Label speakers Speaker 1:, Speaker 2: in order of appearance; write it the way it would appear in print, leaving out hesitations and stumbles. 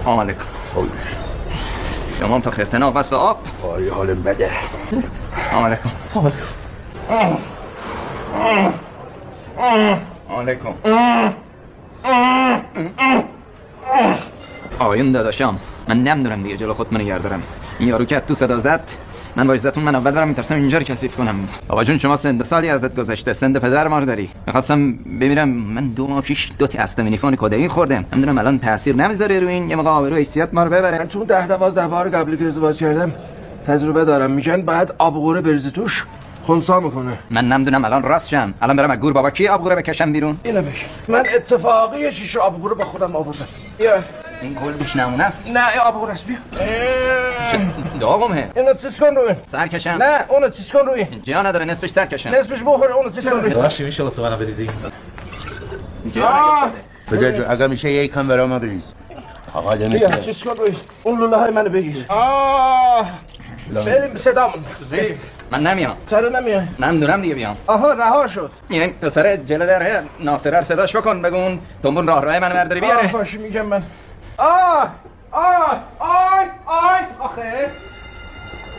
Speaker 1: علیکم. امام تا خرتنا بس به آب.
Speaker 2: آری حالم بده.
Speaker 1: علیکم. علیکم. آقایون داداشم، من نمیدونم دیگه جلو خود من نگردارم. این یارو که تو صدا زد من با عزتون من اول دارم میترسم اینجا رو کثیف کنم. آقا جون شما سن سالی ازت گذشته، سن پدر ما رو داری. میخواستم ببینم من 2 ماه پیش 2 تا استامینیفون کدئین خوردم. نمیدونم الان تاثیر نمیذاره روی این، یه موقع آبرو حیثیت ما رو ببره.
Speaker 2: من تو 10-12 بار قبلی که ازدواج کردم تجربه دارم، میگن بعد آبغوره بریزی توش خونسا میکنه.
Speaker 1: من نمیدونم الان راستشم. الان برم از گور بابا کی آبغوره بکشم بیرون؟
Speaker 2: اینو بگی. من اتفاقی شیشه آبغوره با خودم آوردم. یا
Speaker 1: این گل بیش نمونه است.
Speaker 2: نه این آبغوره است. بیا
Speaker 1: داغمه.
Speaker 2: اینو چیز کن روی
Speaker 1: سر کشم.
Speaker 2: نه اونو چیز کن روی.
Speaker 1: جا نداره نصفش سر کشم.
Speaker 2: نصفش بخوره اونو چیز کن روی.
Speaker 3: باشه میشه واسه من بریزی.
Speaker 2: بگه جو اگه میشه یکم برام بریز. آقا بیا چیز کن روی. اون لوله های منو بگیر. بریم صدامون.
Speaker 1: من نمیام.
Speaker 2: چرا نمیای؟
Speaker 1: نمیدونم دیگه بیام.
Speaker 2: آها رها شد.
Speaker 1: این پسر جلو در ناصر صداش بکن، بگو اون تنبون راه منو برداری بیاره.
Speaker 2: باشه میگم من. آی آخه